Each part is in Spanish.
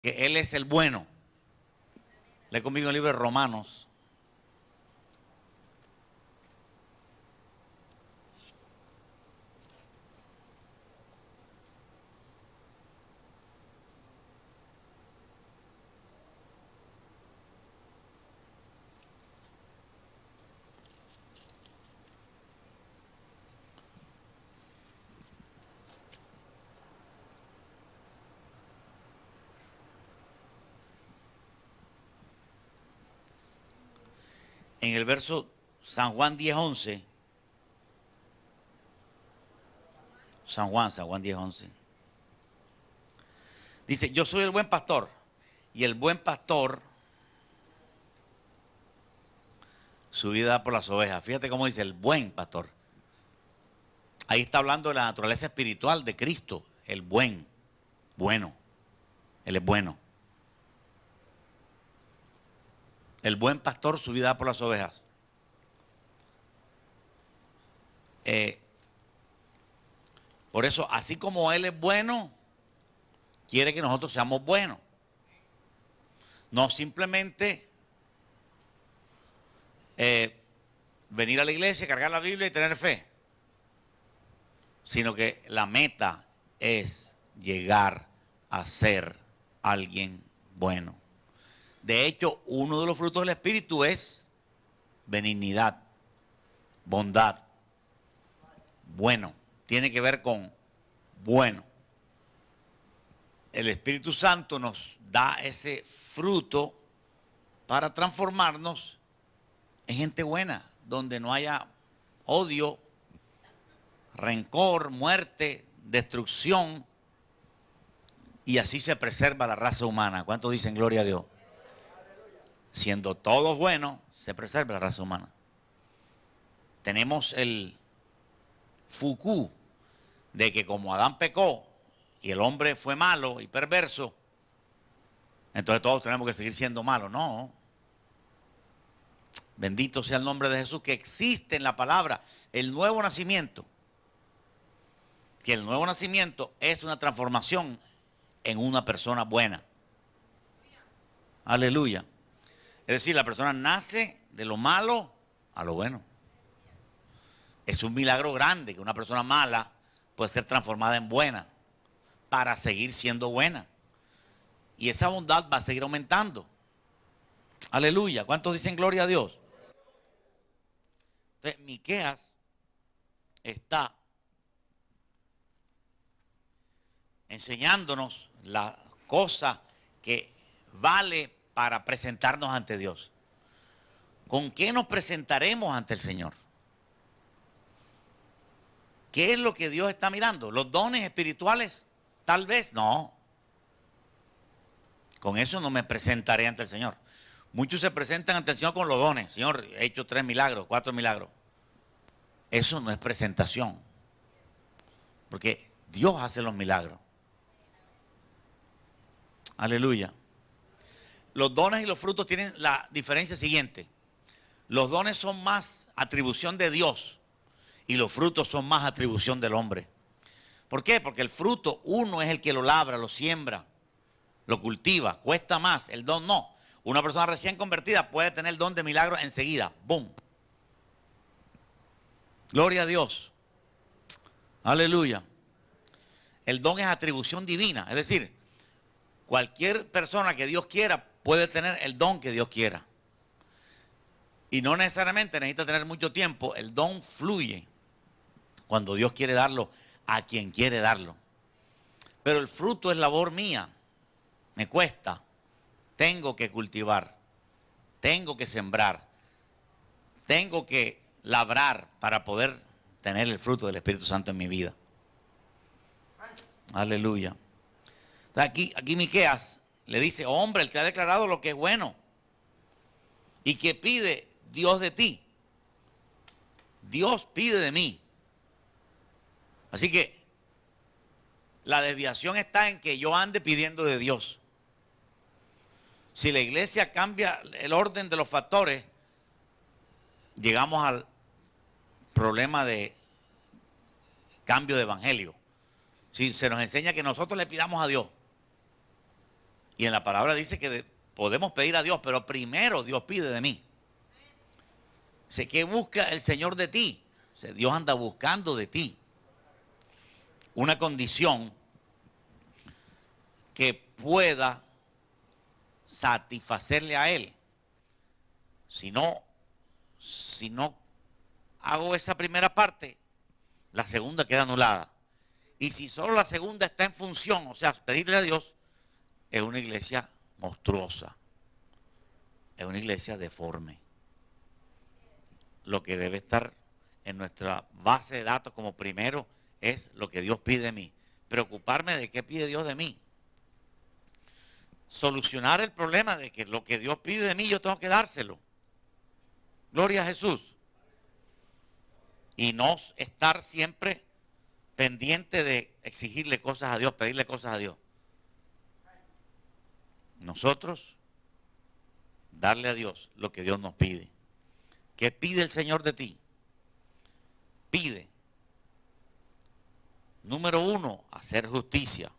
que Él es el bueno. Lee conmigo el libro de Romanos. En el verso San Juan 10:11. San Juan 10:11. Dice, yo soy el buen pastor. Y el buen pastor su vida da por las ovejas. Fíjate cómo dice el buen pastor. Ahí está hablando de la naturaleza espiritual de Cristo. El bueno. Él es bueno. El buen pastor su vida da por las ovejas. Por eso, así como Él es bueno, quiere que nosotros seamos buenos. No simplemente venir a la iglesia, cargar la Biblia y tener fe, sino que la meta es llegar a ser alguien bueno. De hecho, uno de los frutos del Espíritu es benignidad, bondad, bueno. Tiene que ver con bueno. El Espíritu Santo nos da ese fruto para transformarnos en gente buena, donde no haya odio, rencor, muerte, destrucción, y así se preserva la raza humana. ¿Cuántos dicen gloria a Dios? Siendo todos buenos, se preserva la raza humana. Tenemos el Foucault de que como Adán pecó y el hombre fue malo y perverso, entonces todos tenemos que seguir siendo malos. No. Bendito sea el nombre de Jesús, que existe en la palabra el nuevo nacimiento. Que el nuevo nacimiento es una transformación en una persona buena. Aleluya. Es decir, la persona nace de lo malo a lo bueno. Es un milagro grande que una persona mala puede ser transformada en buena para seguir siendo buena. Y esa bondad va a seguir aumentando. Aleluya. ¿Cuántos dicen gloria a Dios? Entonces, Miqueas está enseñándonos la cosa que vale para presentarnos ante Dios. ¿Con qué nos presentaremos ante el Señor? ¿Qué es lo que Dios está mirando? ¿Los dones espirituales? Tal vez no. Con eso no me presentaré ante el Señor. Muchos se presentan ante el Señor con los dones. Señor, he hecho 3 milagros, 4 milagros. Eso no es presentación. Porque Dios hace los milagros. Aleluya. Los dones y los frutos tienen la diferencia siguiente. Los dones son más atribución de Dios y los frutos son más atribución del hombre. ¿Por qué? Porque el fruto uno es el que lo labra, lo siembra, lo cultiva, cuesta más. El don no. Una persona recién convertida puede tener el don de milagro enseguida. ¡Bum! Gloria a Dios. Aleluya. El don es atribución divina. Es decir, cualquier persona que Dios quiera puede tener el don que Dios quiera. Y no necesariamente necesita tener mucho tiempo. El don fluye cuando Dios quiere darlo a quien quiere darlo. Pero el fruto es labor mía. Me cuesta. Tengo que cultivar. Tengo que sembrar. Tengo que labrar para poder tener el fruto del Espíritu Santo en mi vida. Aleluya. Entonces aquí Miqueas le dice, hombre, Él te ha declarado lo que es bueno. ¿Y qué pide Dios de ti? Dios pide de mí. Así que la desviación está en que yo ande pidiendo de Dios. Si la iglesia cambia el orden de los factores, llegamos al problema de cambio de evangelio. Si se nos enseña que nosotros le pidamos a Dios Y en la palabra dice que podemos pedir a Dios, pero primero Dios pide de mí. Dice, ¿qué busca el Señor de ti? Dice, Dios anda buscando de ti una condición que pueda satisfacerle a Él. Si no hago esa primera parte, la segunda queda anulada. Y si solo la segunda está en función, o sea, pedirle a Dios, es una iglesia monstruosa. Es una iglesia deforme. Lo que debe estar en nuestra base de datos como primero es lo que Dios pide de mí. Preocuparme de qué pide Dios de mí. Solucionar el problema de que lo que Dios pide de mí yo tengo que dárselo. Gloria a Jesús. Y no estar siempre pendiente de exigirle cosas a Dios, pedirle cosas a Dios. Nosotros darle a Dios lo que Dios nos pide. ¿Qué pide el Señor de ti? Pide, número 1, hacer justicia.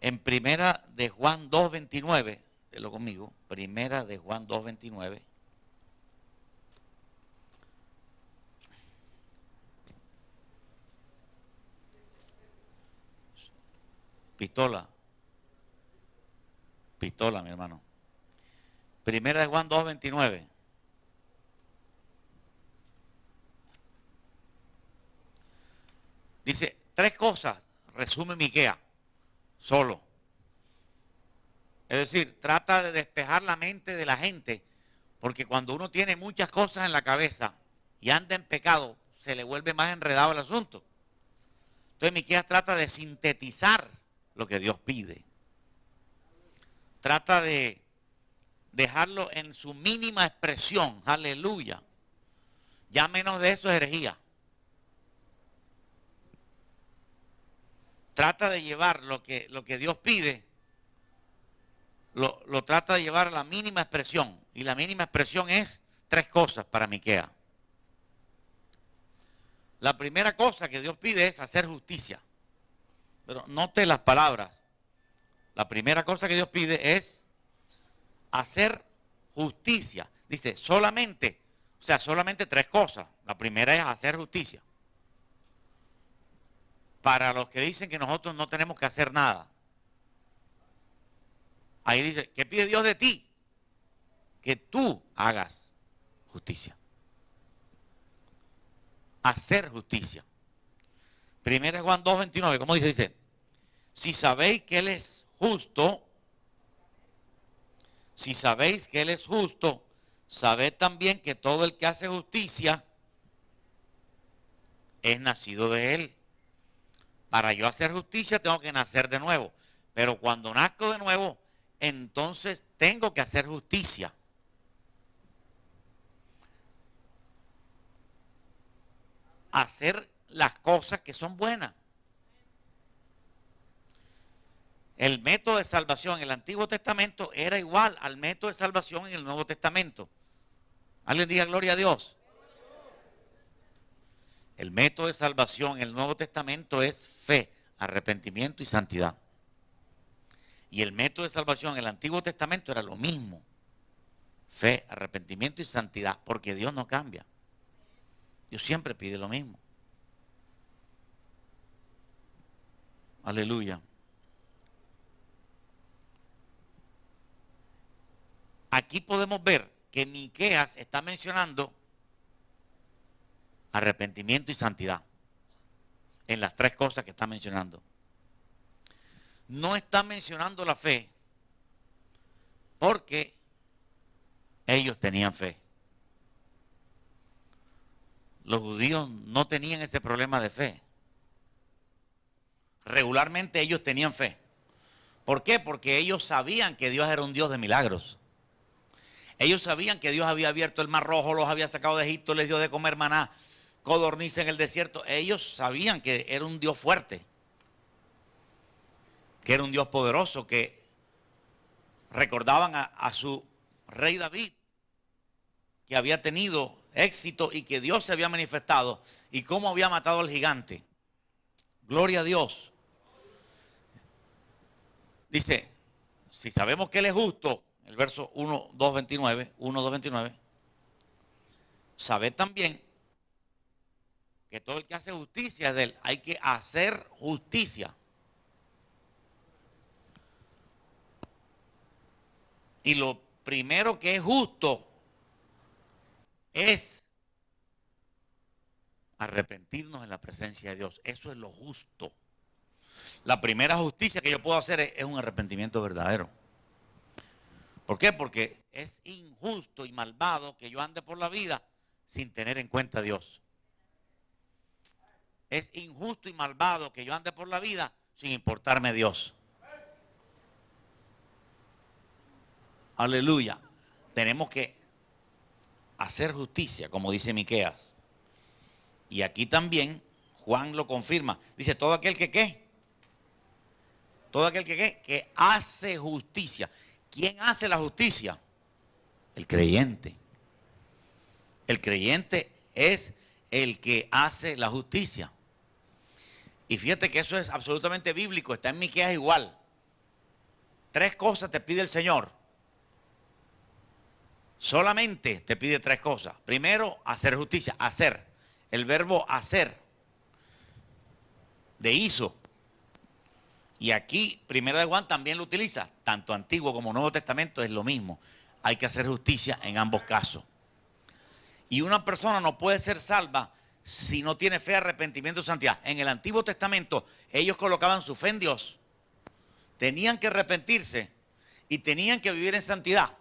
En primera de Juan 2:29, léelo conmigo, primera de Juan 2:29. Pistola, mi hermano. Primera de Juan 2:29. Dice, 3 cosas, resume Miqueas, solo. Es decir, trata de despejar la mente de la gente, porque cuando uno tiene muchas cosas en la cabeza y anda en pecado, se le vuelve más enredado el asunto. Entonces Miqueas trata de sintetizar lo que Dios pide. Trata de dejarlo en su mínima expresión, aleluya. Ya menos de eso es herejía. Trata de llevar lo que Dios pide, lo trata de llevar a la mínima expresión. Y la mínima expresión es 3 cosas para Miqueas. La primera cosa que Dios pide es hacer justicia. Pero note las palabras. La primera cosa que Dios pide es hacer justicia. Dice, solamente 3 cosas. La primera es hacer justicia. Para los que dicen que nosotros no tenemos que hacer nada. Ahí dice, ¿qué pide Dios de ti? Que tú hagas justicia. Hacer justicia. Primera Juan 2:29, ¿cómo dice? Dice, si sabéis que Él es justo, sabed también que todo el que hace justicia es nacido de Él. Para yo hacer justicia tengo que nacer de nuevo. Pero cuando nazco de nuevo, entonces tengo que hacer justicia. Hacer las cosas que son buenas. El método de salvación en el Antiguo Testamento era igual al método de salvación en el Nuevo Testamento. Alguien diga gloria a Dios. El método de salvación en el Nuevo Testamento es fe, arrepentimiento y santidad. Y el método de salvación en el Antiguo Testamento era lo mismo. Fe, arrepentimiento y santidad, porque Dios no cambia. Dios siempre pide lo mismo. Aleluya. Aquí podemos ver que Miqueas está mencionando arrepentimiento y santidad en las 3 cosas que está mencionando. No está mencionando la fe porque ellos tenían fe. Los judíos no tenían ese problema de fe. Regularmente ellos tenían fe. ¿Por qué? Porque ellos sabían que Dios era un Dios de milagros. Ellos sabían que Dios había abierto el mar rojo, los había sacado de Egipto, les dio de comer maná, codorniz en el desierto. Ellos sabían que era un Dios fuerte, que era un Dios poderoso, que recordaban a su rey David, que había tenido éxito y que Dios se había manifestado y cómo había matado al gigante. Gloria a Dios. Dice, si sabemos que Él es justo, el verso 1, 2, 29, 1, 2, 29, sabed también que todo el que hace justicia es de Él. Hay que hacer justicia. Y lo primero que es justo es arrepentirnos en la presencia de Dios. Eso es lo justo. La primera justicia que yo puedo hacer es un arrepentimiento verdadero. ¿Por qué? Porque es injusto y malvado que yo ande por la vida sin tener en cuenta a Dios. Es injusto y malvado que yo ande por la vida sin importarme a Dios. Aleluya. Tenemos que hacer justicia, como dice Miqueas. Y aquí también Juan lo confirma. Dice, todo aquel que ¿qué? Todo aquel que ¿qué? Que hace justicia. ¿Quién hace la justicia? El creyente. El creyente es el que hace la justicia. Y fíjate que eso es absolutamente bíblico. Está en Miqueas igual. 3 cosas te pide el Señor. Solamente te pide 3 cosas. Primero, hacer justicia. Hacer. El verbo hacer. De hizo. Y aquí, Primera de Juan también lo utiliza. Tanto Antiguo como Nuevo Testamento es lo mismo. Hay que hacer justicia en ambos casos. Y una persona no puede ser salva si no tiene fe, arrepentimiento y santidad. En el Antiguo Testamento ellos colocaban su fe en Dios. Tenían que arrepentirse y tenían que vivir en santidad.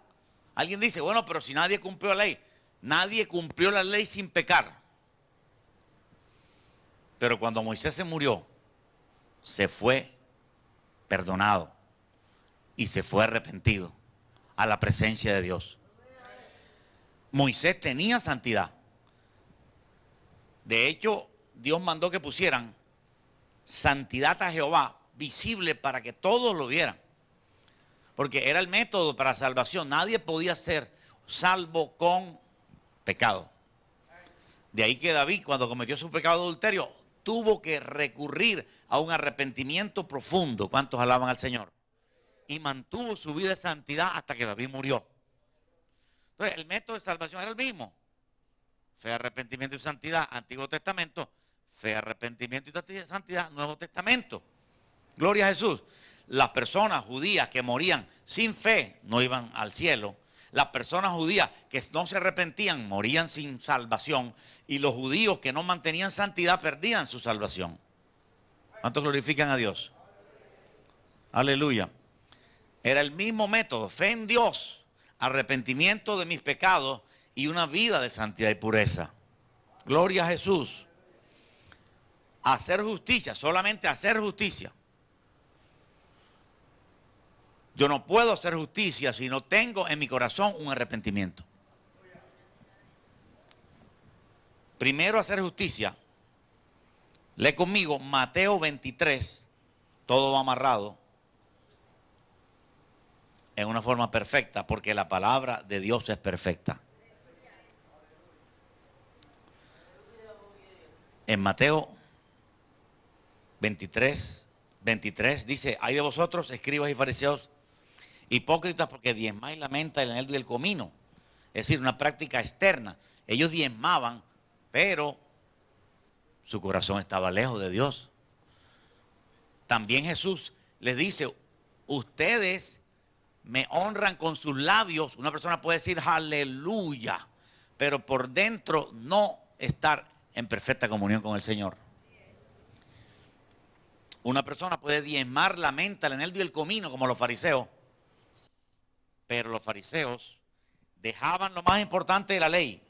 Alguien dice, bueno, pero si nadie cumplió la ley. Nadie cumplió la ley sin pecar. Pero cuando Moisés se murió, se fue perdonado y se fue arrepentido a la presencia de Dios. Moisés tenía santidad. De hecho, Dios mandó que pusieran santidad a Jehová visible para que todos lo vieran. Porque era el método para salvación. Nadie podía ser salvo con pecado. De ahí que David, cuando cometió su pecado de adulterio, tuvo que recurrir a un arrepentimiento profundo. ¿Cuántos alaban al Señor? Y mantuvo su vida de santidad hasta que David murió. Entonces, el método de salvación era el mismo. Fe, arrepentimiento y santidad, Antiguo Testamento. Fe, arrepentimiento y santidad, Nuevo Testamento. Gloria a Jesús. Las personas judías que morían sin fe no iban al cielo. Las personas judías que no se arrepentían morían sin salvación. Y los judíos que no mantenían santidad perdían su salvación. ¿Cuántos glorifican a Dios? Aleluya. Era el mismo método. Fe en Dios, arrepentimiento de mis pecados y una vida de santidad y pureza. Gloria a Jesús. Hacer justicia, solamente hacer justicia. Yo no puedo hacer justicia si no tengo en mi corazón un arrepentimiento. Primero hacer justicia. Lee conmigo Mateo 23, todo va amarrado en una forma perfecta, porque la palabra de Dios es perfecta. En Mateo 23, 23 dice, ay de vosotros, escribas y fariseos, hipócritas, porque diezmáis la menta, el eneldo y el comino. Es decir, una práctica externa. Ellos diezmaban, pero su corazón estaba lejos de Dios. También Jesús les dice, ustedes me honran con sus labios. Una persona puede decir aleluya, pero por dentro no estar en perfecta comunión con el Señor. Una persona puede diezmar la menta, el eneldo y el comino como los fariseos, pero los fariseos dejaban lo más importante de la ley.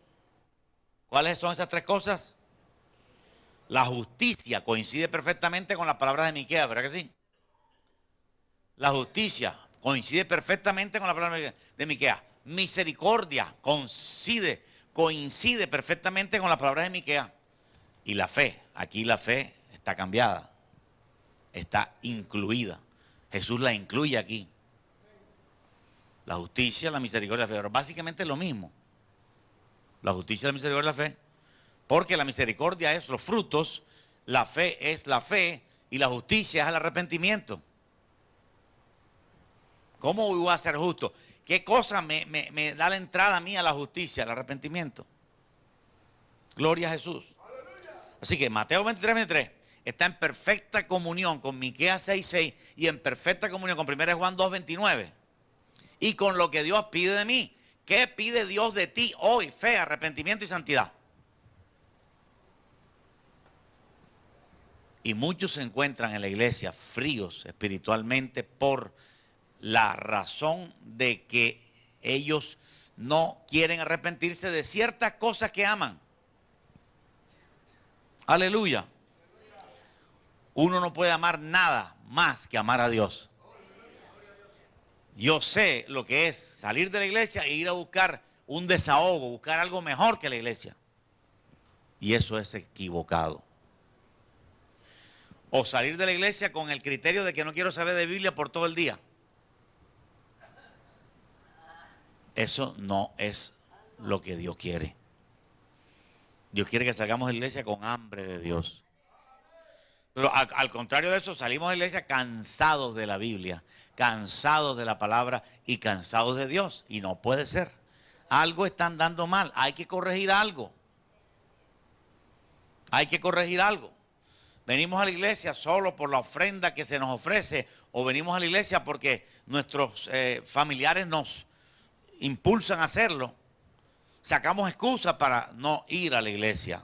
¿Cuáles son esas 3 cosas? La justicia coincide perfectamente con las palabras de Miqueas, ¿verdad que sí? La justicia coincide perfectamente con la palabra de Miqueas. Misericordia coincide perfectamente con las palabras de Miqueas. Y la fe, aquí la fe está cambiada, está incluida. Jesús la incluye aquí. La justicia, la misericordia y la fe. Pero básicamente es lo mismo. La justicia, la misericordia y la fe. Porque la misericordia es los frutos, la fe es la fe y la justicia es el arrepentimiento. ¿Cómo voy a ser justo? ¿Qué cosa me da la entrada a mí a la justicia, al arrepentimiento? Gloria a Jesús. Así que Mateo 23:23 está en perfecta comunión con Miqueas 6:6 y en perfecta comunión con 1 Juan 2:29 y con lo que Dios pide de mí. ¿Qué pide Dios de ti hoy? Fe, arrepentimiento y santidad. Y muchos se encuentran en la iglesia fríos espiritualmente por la razón de que ellos no quieren arrepentirse de ciertas cosas que aman. Aleluya. Uno no puede amar nada más que amar a Dios. Yo sé lo que es salir de la iglesia e ir a buscar un desahogo, buscar algo mejor que la iglesia. Y eso es equivocado. O salir de la iglesia con el criterio de que no quiero saber de Biblia por todo el día. Eso no es lo que Dios quiere. Dios quiere que salgamos de la iglesia con hambre de Dios. Pero al contrario de eso, salimos de la iglesia cansados de la Biblia, cansados de la palabra y cansados de Dios. Y no puede ser. Algo están dando mal. Hay que corregir algo. Hay que corregir algo. Venimos a la iglesia solo por la ofrenda que se nos ofrece o venimos a la iglesia porque nuestros familiares nos impulsan a hacerlo. Sacamos excusas para no ir a la iglesia.